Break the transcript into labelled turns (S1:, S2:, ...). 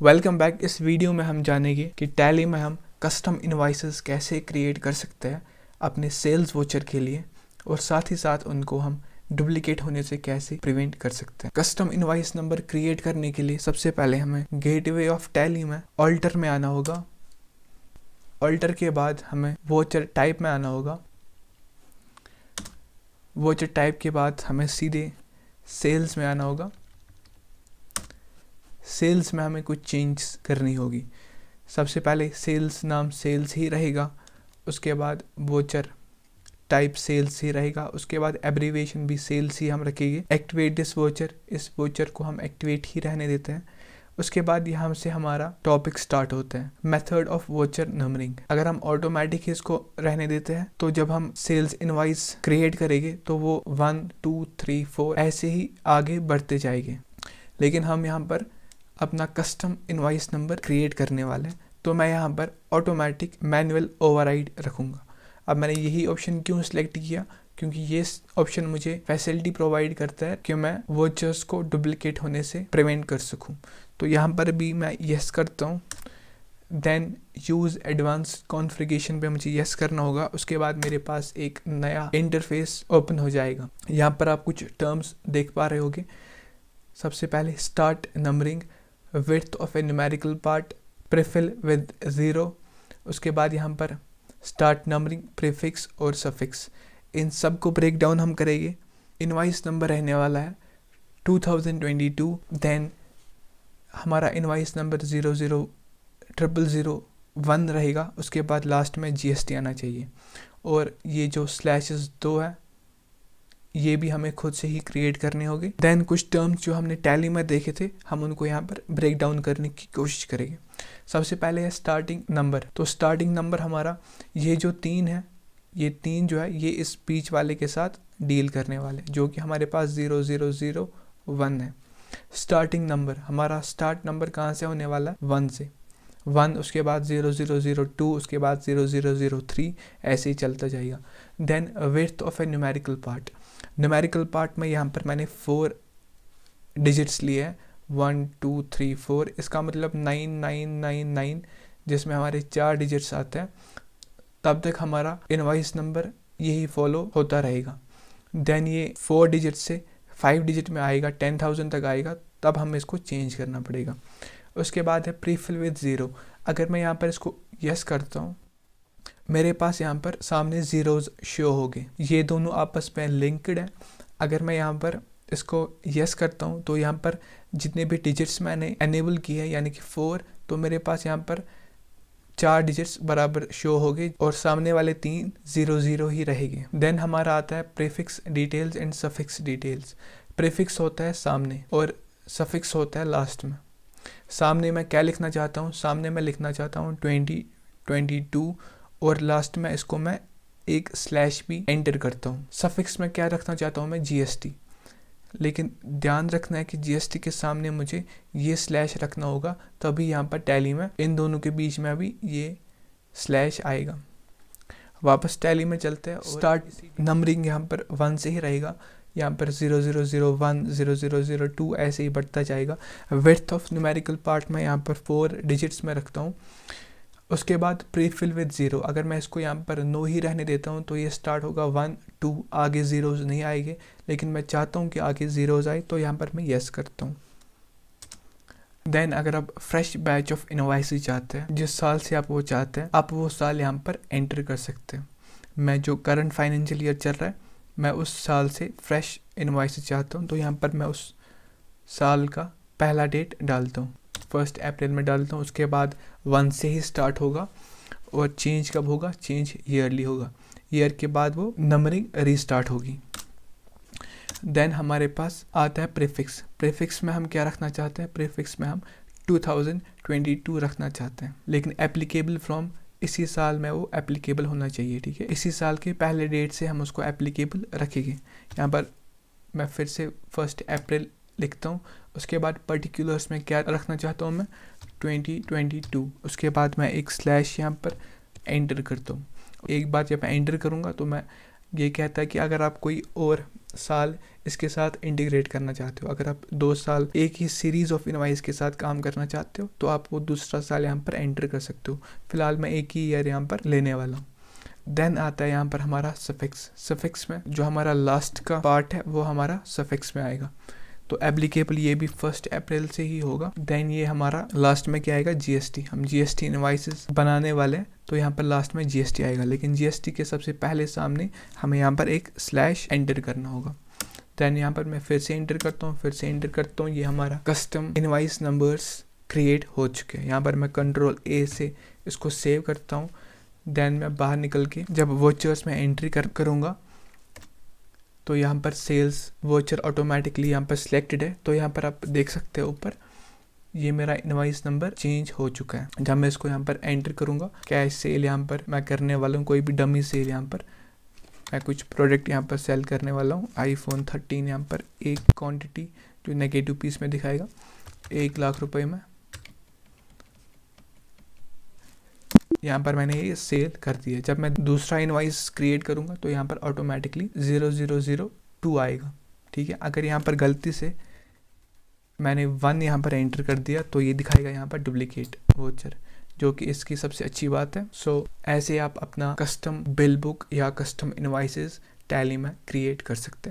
S1: Welcome back. इस video में हम जानेंगे कि टैली में हम कस्टम इनवॉइसेस कैसे क्रिएट कर सकते हैं अपने सेल्स वोचर के लिए, और साथ ही साथ उनको हम डुप्लीकेट होने से कैसे प्रिवेंट कर सकते हैं। कस्टम इनवॉइस नंबर क्रिएट करने के लिए सबसे पहले हमें गेटवे ऑफ टैली में ऑल्टर में आना होगा। ऑल्टर के बाद हमें वोचर टाइप में आना होगा। वोचर टाइप के बाद हमें सीधे सेल्स में आना होगा। सेल्स में हमें कुछ चेंज करनी होगी। सबसे पहले सेल्स नाम सेल्स ही रहेगा, उसके बाद वोचर टाइप सेल्स ही रहेगा, उसके बाद एब्रीविएशन भी सेल्स ही हम रखेंगे। एक्टिवेट दिस वोचर, इस वोचर को हम एक्टिवेट ही रहने देते हैं। उसके बाद यहाँ से हमारा टॉपिक स्टार्ट होता है, मेथड ऑफ वोचर नंबरिंग। अगर हम ऑटोमेटिक इसको रहने देते हैं तो जब हम सेल्स इनवॉइस क्रिएट करेंगे तो वो 1 2 3 4 ऐसे ही आगे बढ़ते जाएंगे। लेकिन हम यहाँ पर अपना कस्टम इनवॉइस नंबर क्रिएट करने वाले हैं, तो मैं यहाँ पर ऑटोमेटिक मैनुअल ओवरराइड रखूँगा। अब मैंने यही ऑप्शन क्यों सिलेक्ट किया, क्योंकि ये ऑप्शन मुझे फैसिलिटी प्रोवाइड करता है कि मैं वोचर्स को डुप्लीकेट होने से प्रिवेंट कर सकूँ। तो यहाँ पर भी मैं यस करता हूँ। देन यूज़ एडवांस कॉन्फ़िगरेशन पे मुझे यस करना होगा। उसके बाद मेरे पास एक नया इंटरफेस ओपन हो जाएगा। यहाँ पर आप कुछ टर्म्स देख पा रहे होगे। सबसे पहले start numbering, width of a numerical part, prefill with 0। उसके बाद यहाँ पर स्टार्ट नंबरिंग, प्रीफिक्स और सफिक्स, इन सब को ब्रेक डाउन हम करेंगे। इनवॉइस नंबर रहने वाला है 2022। देन हमारा इनवॉइस नंबर 0000001 रहेगा। उसके बाद लास्ट में GST आना चाहिए, और ये जो स्लैशेस 2 है ये भी हमें खुद से ही क्रिएट करने होंगे। देन कुछ टर्म्स जो हमने टैली में देखे थे हम उनको यहाँ पर ब्रेक डाउन करने की कोशिश करेंगे। सबसे पहले है स्टार्टिंग नंबर। तो स्टार्टिंग नंबर हमारा ये जो 3 है, ये 3 जो है ये इस बीच वाले के साथ डील करने वाले, जो कि हमारे पास 0001 है। स्टार्टिंग नंबर हमारा स्टार्ट नंबर कहाँ से होने वाला है, 1 से। 1, उसके बाद 0002, उसके बाद 0003, ऐसे ही चलता जाएगा। Then width of a numerical part. Numerical part में यहाँ पर मैंने 4 डिजिट्स लिए हैं, 1 2 3 4। इसका मतलब 9999, जिसमें हमारे 4 डिजिट्स आते हैं। तब तक हमारा इनवॉइस नंबर यही फॉलो होता रहेगा। देन ये 4 डिजिट से 5 डिजिट में आएगा, 10,000 तक आएगा, तब हमें इसको चेंज करना पड़ेगा। उसके बाद है प्रीफिल विद 0। अगर मैं यहाँ पर इसको यस करता हूँ, मेरे पास यहाँ पर सामने ज़ीरोज़ शो हो गए, ये दोनों आपस में लिंक्ड है। अगर मैं यहाँ पर इसको यस करता हूँ तो यहाँ पर जितने भी डिजिट्स मैंने एनेबल किए हैं यानी कि 4, तो मेरे पास यहाँ पर 4 डिजिट्स बराबर शो हो गए, और सामने वाले 3 00 ही रहेंगे। देन हमारा आता है prefix details and suffix details. Prefix होता है सामने और सफिक्स होता है लास्ट में। सामने मैं क्या लिखना चाहता हूँ, सामने मैं लिखना चाहता हूँ 2022, और लास्ट में इसको मैं एक स्लैश भी एंटर करता हूँ। सफिक्स में क्या रखना चाहता हूँ मैं, GST। लेकिन ध्यान रखना है कि GST के सामने मुझे ये स्लैश रखना होगा, तभी यहाँ पर टैली में इन दोनों के बीच में भी ये स्लैश आएगा। वापस टैली में चलते हैं। स्टार्ट नंबरिंग यहाँ पर 1 से ही रहेगा, यहाँ पर 0001 0002 ऐसे ही बढ़ता जाएगा। विड्थ ऑफ न्यूमेरिकल पार्ट में यहाँ पर 4 डिजिट्स में रखता हूँ। उसके बाद प्रीफिल विद 0। अगर मैं इसको यहाँ पर नो ही रहने देता हूँ तो ये स्टार्ट होगा 1 2, आगे ज़ीरोज़ नहीं आएंगे, लेकिन मैं चाहता हूँ कि आगे ज़ीरोज़ आए, तो यहाँ पर मैं यस करता हूँ। देन अगर आप फ्रेश बैच ऑफ इनवॉइसेस चाहते हैं, जिस साल से आप वो चाहते हैं, आप वो साल यहाँ पर एंटर कर सकते हैं। मैं जो करंट फाइनेंशियल ईयर चल रहा है, मैं उस साल से फ्रेश इनवॉइसेस चाहता हूँ, तो यहाँ पर मैं उस साल का पहला डेट डालता हूँ, 1 अप्रैल में डालता हूँ। उसके बाद 1 से ही स्टार्ट होगा, और चेंज कब होगा, चेंज ईयरली होगा। ईयर के बाद वो नंबरिंग रीस्टार्ट होगी। देन हमारे पास आता है प्रीफिक्स। प्रीफिक्स में हम क्या रखना चाहते हैं, प्रीफिक्स में हम 2022 रखना चाहते हैं, लेकिन एप्लीकेबल फ्रॉम इसी साल में वो एप्लीकेबल होना चाहिए, ठीक है। इसी साल के पहले डेट से हम उसको एप्लीकेबल रखेंगे। यहाँ पर मैं फिर से 1 अप्रैल लिखता हूँ। उसके बाद पर्टिकुलर्स में क्या रखना चाहता हूँ मैं, 2022। उसके बाद मैं एक स्लैश यहाँ पर एंटर करता हूँ। एक बार जब मैं एंटर करूँगा तो मैं ये कहता है कि अगर आप कोई और साल इसके साथ इंटीग्रेट करना चाहते हो, अगर आप 2 साल एक ही सीरीज ऑफ इनवाइस के साथ काम करना चाहते हो तो आप वो दूसरा साल यहाँ पर एंटर कर सकते हो। फिलहाल मैं एक ही ईयर यहाँ पर लेने वाला हूँ। देन आता है यहाँ पर हमारा सफिक्स। सफिक्स में जो हमारा लास्ट का पार्ट है वो हमारा सफिक्स में आएगा, तो एप्लीकेबल ये भी 1 अप्रैल से ही होगा। देन ये हमारा लास्ट में क्या आएगा, जीएसटी। हम जीएसटी इनवाइसेस बनाने वाले हैं तो यहाँ पर लास्ट में जीएसटी आएगा, लेकिन जीएसटी के सबसे पहले सामने हमें यहाँ पर एक स्लैश एंटर करना होगा। देन यहाँ पर मैं फिर से एंटर करता हूँ, ये हमारा कस्टम इनवाइस नंबर्स क्रिएट हो चुके हैं। यहाँ पर मैं कंट्रोल ए से इसको सेव करता हूँ। देन मैं बाहर निकल के जब वोचर्स में एंट्री करूँगा तो यहाँ पर सेल्स वोचर ऑटोमेटिकली यहाँ पर सिलेक्टेड है। तो यहाँ पर आप देख सकते हो ऊपर ये मेरा इनवाइस नंबर चेंज हो चुका है। जब मैं इसको यहाँ पर एंटर करूँगा, कैश सेल यहाँ पर मैं करने वाला हूँ, कोई भी डमी सेल यहाँ पर मैं कुछ प्रोडक्ट यहाँ पर सेल करने वाला हूँ। iPhone 13 यहाँ पर एक क्वांटिटी जो नेगेटिव पीस में दिखाएगा 1 लाख रुपए में, यहाँ पर मैंने ये सेल कर दिया। जब मैं दूसरा इनवाइस क्रिएट करूँगा तो यहाँ पर ऑटोमेटिकली 0002 आएगा। ठीक है, अगर यहाँ पर गलती से मैंने 1 यहाँ पर एंटर कर दिया तो ये दिखाएगा यहाँ पर डुप्लीकेट वोचर, जो कि इसकी सबसे अच्छी बात है। सो ऐसे आप अपना कस्टम बिल बुक या कस्टम इनवाइसेस टैली में क्रिएट कर सकते हैं।